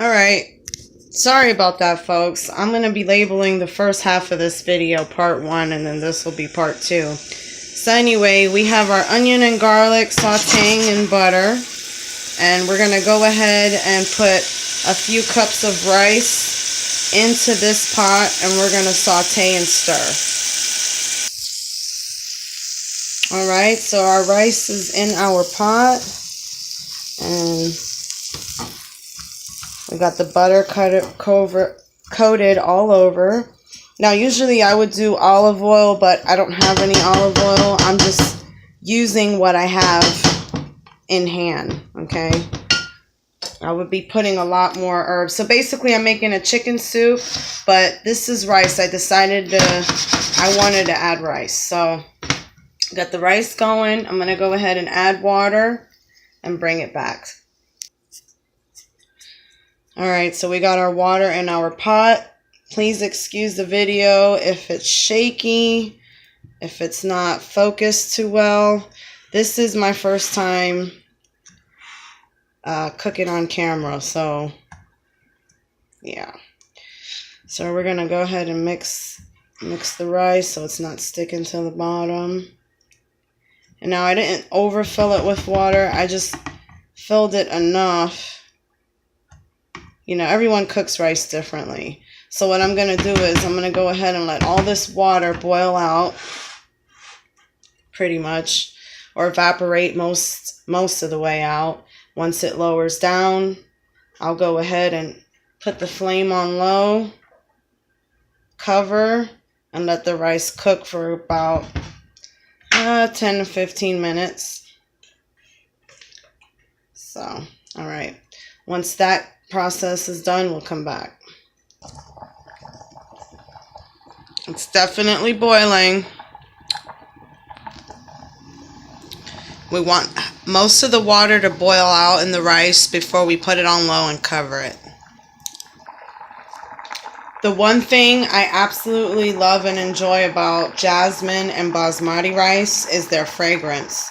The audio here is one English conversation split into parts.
Alright, sorry about that, folks. I'm going to be labeling the first half of this video part 1, and then this will be part 2. So anyway, we have our onion and garlic sauteing in butter, and we're going to go ahead and put a few cups of rice into this pot, and we're going to saute and stir. Alright, so our rice is in our pot, and we got the butter coated all over. Now, usually I would do olive oil, but I don't have any olive oil. I'm just using what I have in hand, okay? I would be putting a lot more herbs. So basically, I'm making a chicken soup, but this is rice. I wanted to add rice. So, got the rice going. I'm going to go ahead and add water and bring it back. Alright, so we got our water in our pot. Please excuse the video if it's shaky, if it's not focused too well. This is my first time cooking on camera, so yeah. So we're going to go ahead and mix the rice so it's not sticking to the bottom. And now I didn't overfill it with water. I just filled it enough. You know, everyone cooks rice differently. So what I'm going to do is I'm going to go ahead and let all this water boil out, pretty much, or evaporate most of the way out. Once it lowers down, I'll go ahead and put the flame on low, cover, and let the rice cook for about 10 to 15 minutes. So, all right. Once that process is done, we'll come back. It's definitely boiling. We want most of the water to boil out in the rice before we put it on low and cover it. The one thing I absolutely love and enjoy about Jasmine and basmati rice is their fragrance.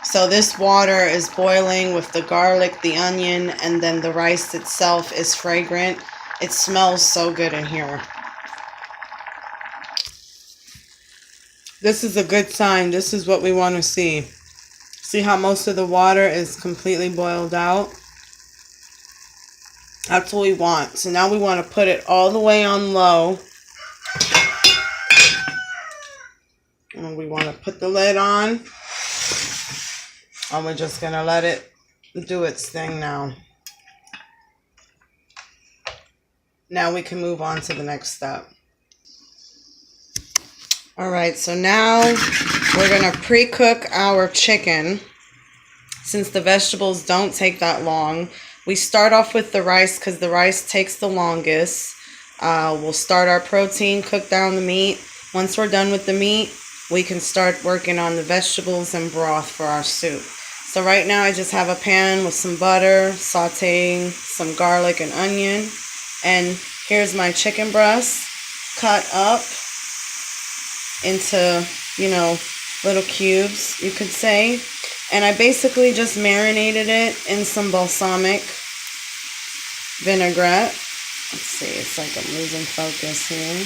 So this water is boiling with the garlic, the onion, and then the rice itself is fragrant. It smells so good in here. This is a good sign. This is what we want to see. See how most of the water is completely boiled out? That's what we want. So now we want to put it all the way on low. And we want to put the lid on. And we're just going to let it do its thing now. Now we can move on to the next step. Alright, so now we're going to pre-cook our chicken. Since the vegetables don't take that long, we start off with the rice because the rice takes the longest. We'll start our protein, cook down the meat. Once we're done with the meat, we can start working on the vegetables and broth for our soup. So right now I just have a pan with some butter, sauteing some garlic and onion. And here's my chicken breast cut up into, you know, little cubes, you could say. And I basically just marinated it in some balsamic vinaigrette. Let's see, it's like I'm losing focus here.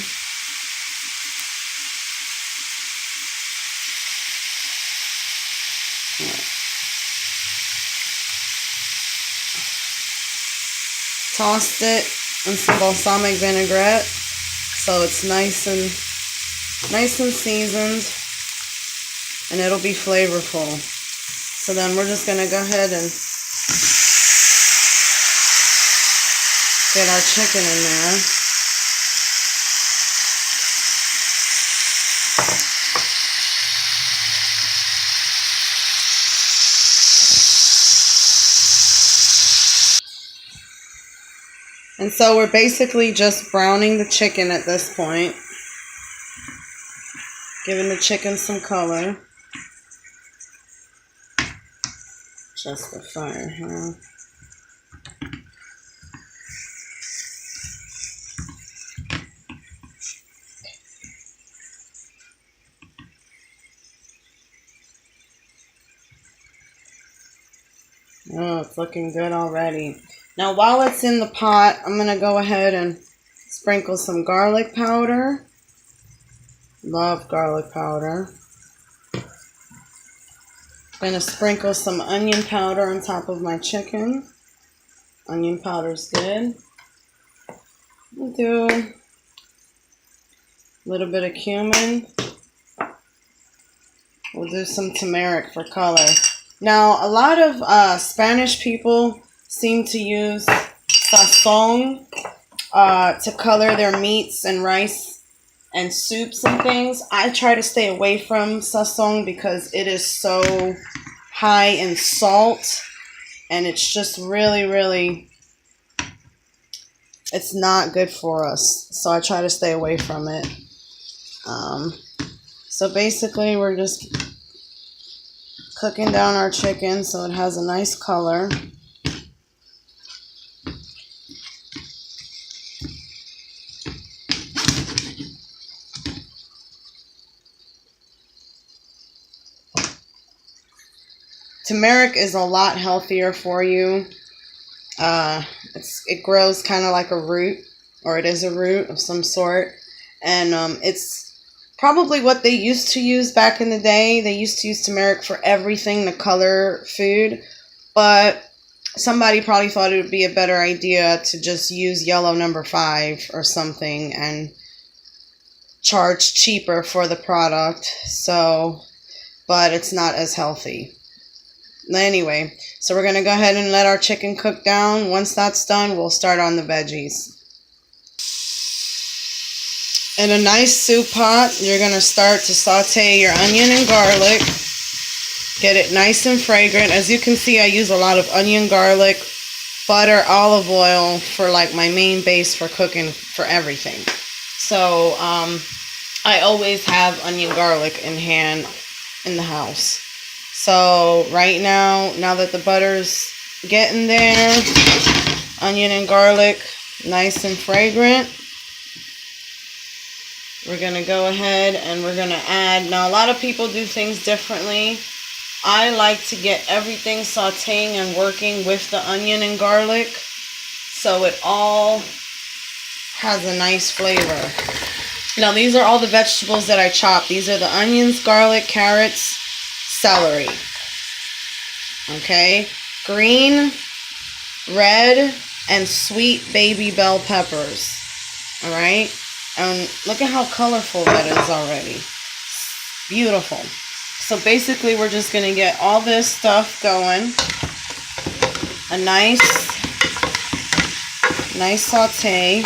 Tossed it in some balsamic vinaigrette so it's nice and seasoned, and it'll be flavorful. So then we're just going to go ahead and get our chicken in there. And so we're basically just browning the chicken at this point. Giving the chicken some color. Just the fire, huh? Oh, it's looking good already. Now while it's in the pot, I'm going to go ahead and sprinkle some garlic powder. Love garlic powder. I'm going to sprinkle some onion powder on top of my chicken. Onion powder's good. We'll do a little bit of cumin. We'll do some turmeric for color. Now, a lot of Spanish people seem to use sazon to color their meats and rice and soups and things. I try to stay away from sazon because it is so high in salt, and it's just really, it's not good for us. So I try to stay away from it. So basically we're just cooking down our chicken so it has a nice color. Turmeric is a lot healthier for you. It grows kind of like a root, or it is a root of some sort. And it's probably what they used to use back in the day. They used to use turmeric for everything to color food. But somebody probably thought it would be a better idea to just use yellow number 5 or something and charge cheaper for the product. So, but it's not as healthy. Anyway, so we're going to go ahead and let our chicken cook down. Once that's done, we'll start on the veggies. In a nice soup pot, you're going to start to saute your onion and garlic. Get it nice and fragrant. As you can see, I use a lot of onion, garlic, butter, olive oil for like my main base for cooking for everything. So I always have onion, garlic in hand in the house. So right now that the butter's getting there, onion and garlic nice and fragrant, we're going to go ahead and we're going to add, now a lot of people do things differently. I like to get everything sauteing and working with the onion and garlic so it all has a nice flavor. Now these are all the vegetables that I chopped. These are the onions, garlic, carrots, celery. Okay, green, red, and sweet baby bell peppers. All right, and look at how colorful that is already. Beautiful. So basically we're just going to get all this stuff going. A nice saute.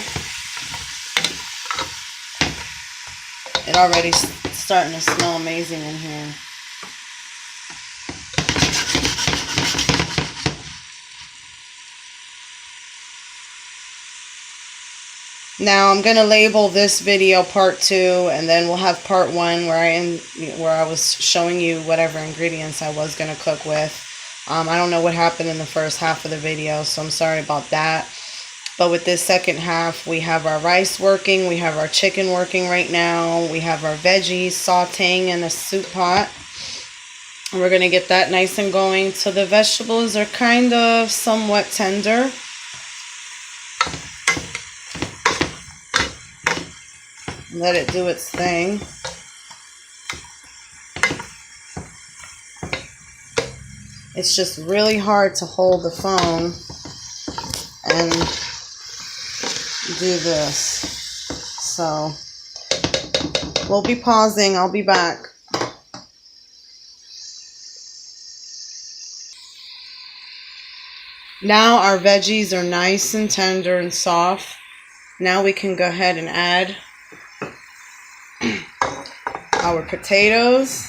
It already starting to smell amazing in here. Now I'm going to label this video part 2, and then we'll have part 1 where I was showing you whatever ingredients I was going to cook with. I don't know what happened in the first half of the video, so I'm sorry about that. But with this second half, we have our rice working, we have our chicken working right now, we have our veggies sauteing in a soup pot. And we're going to get that nice and going. So the vegetables are kind of somewhat tender. Let it do its thing. It's just really hard to hold the phone and do this. So we'll be pausing. I'll be back. Now our veggies are nice and tender and soft. Now we can go ahead and add our potatoes.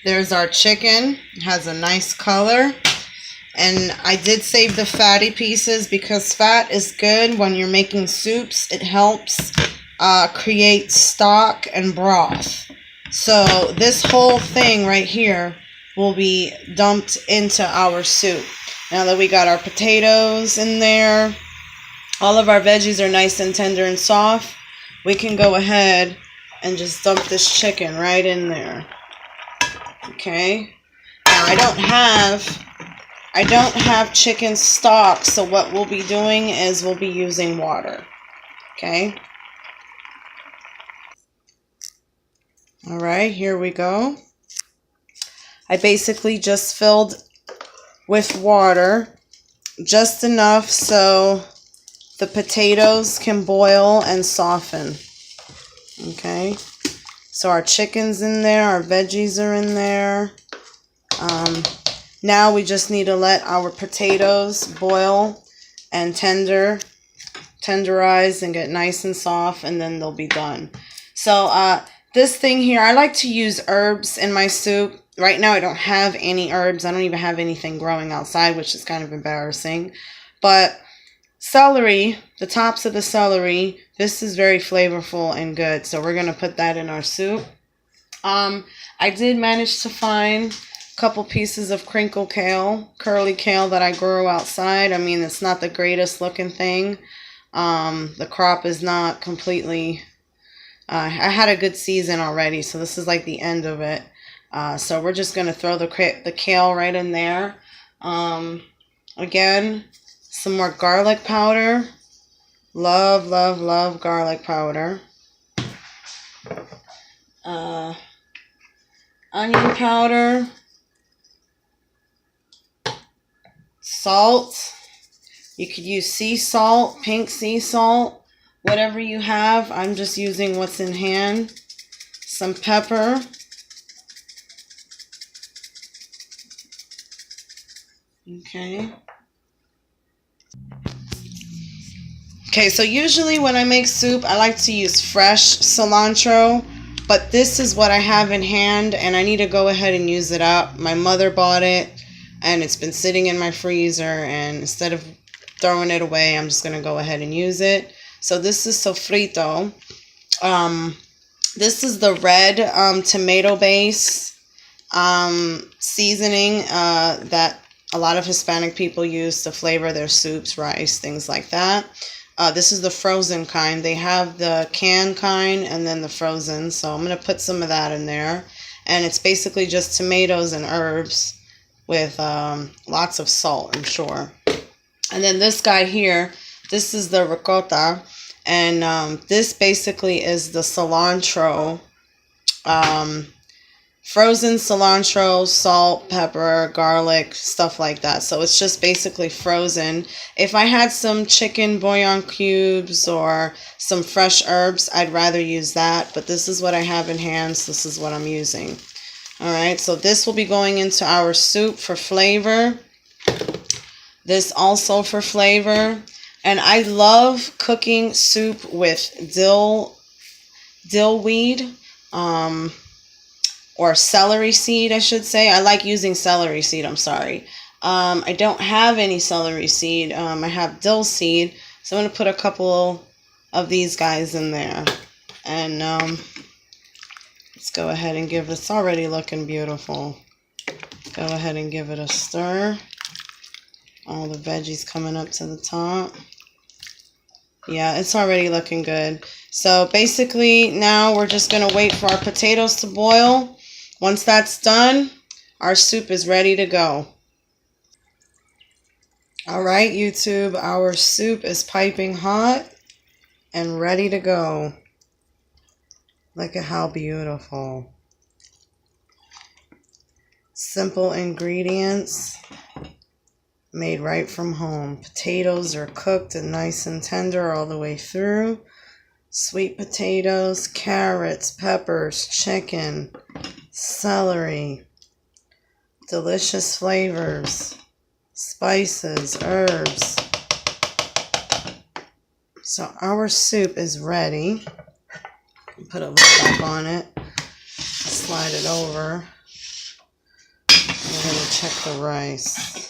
There's our chicken. It has a nice color. And I did save the fatty pieces because fat is good when you're making soups. It helps create stock and broth. So this whole thing right here will be dumped into our soup. Now that we got our potatoes in there, all of our veggies are nice and tender and soft, we can go ahead and just dump this chicken right in there. Okay. Now I don't have chicken stock, so what we'll be doing is we'll be using water. Okay. All right, here we go. I basically just filled with water, just enough so the potatoes can boil and soften. Okay. So our chicken's in there, our veggies are in there. Now we just need to let our potatoes boil and tenderize and get nice and soft, and then they'll be done. So this thing here, I like to use herbs in my soup. Right now I don't have any herbs. I don't even have anything growing outside, which is kind of embarrassing. But celery, the tops of the celery, this is very flavorful and good. So we're going to put that in our soup. I did manage to find a couple pieces of crinkle kale, curly kale that I grow outside. I mean, it's not the greatest looking thing. The crop is not completely... I had a good season already, so this is like the end of it. So we're just going to throw the kale right in there. Again, some more garlic powder. Love, love, love garlic powder. Onion powder. Salt. You could use sea salt, pink sea salt. Whatever you have, I'm just using what's in hand. Some pepper. Okay. Okay, so usually when I make soup, I like to use fresh cilantro, but this is what I have in hand, and I need to go ahead and use it up. My mother bought it, and it's been sitting in my freezer, and instead of throwing it away, I'm just going to go ahead and use it. So this is sofrito. This is the red tomato base seasoning that a lot of Hispanic people use to flavor their soups, rice, things like that. This is the frozen kind. They have the canned kind and then the frozen. So I'm going to put some of that in there. And it's basically just tomatoes and herbs with lots of salt, I'm sure. And then this guy here, this is the ricotta. And this basically is the cilantro, frozen cilantro, salt, pepper, garlic, stuff like that. So it's just basically frozen. If I had some chicken bouillon cubes or some fresh herbs, I'd rather use that. But this is what I have in hand, so this is what I'm using. All right, so this will be going into our soup for flavor. This also for flavor. And I love cooking soup with dill weed, or celery seed, I should say. I like using celery seed, I'm sorry. I don't have any celery seed. I have dill seed. So I'm going to put a couple of these guys in there. And let's go ahead and give this, already looking beautiful. Go ahead and give it a stir. All the veggies coming up to the top. Yeah, it's already looking good. So basically now we're just going to wait for our potatoes to boil. Once that's done, our soup is ready to go. All right, YouTube, our soup is piping hot and ready to go. Look at how beautiful. Simple ingredients. Made right from home. Potatoes are cooked and nice and tender all the way through. Sweet potatoes, carrots, peppers, chicken, celery, delicious flavors, spices, herbs. So our soup is ready. Put a lid back on it. Slide it over. We're going to check the rice.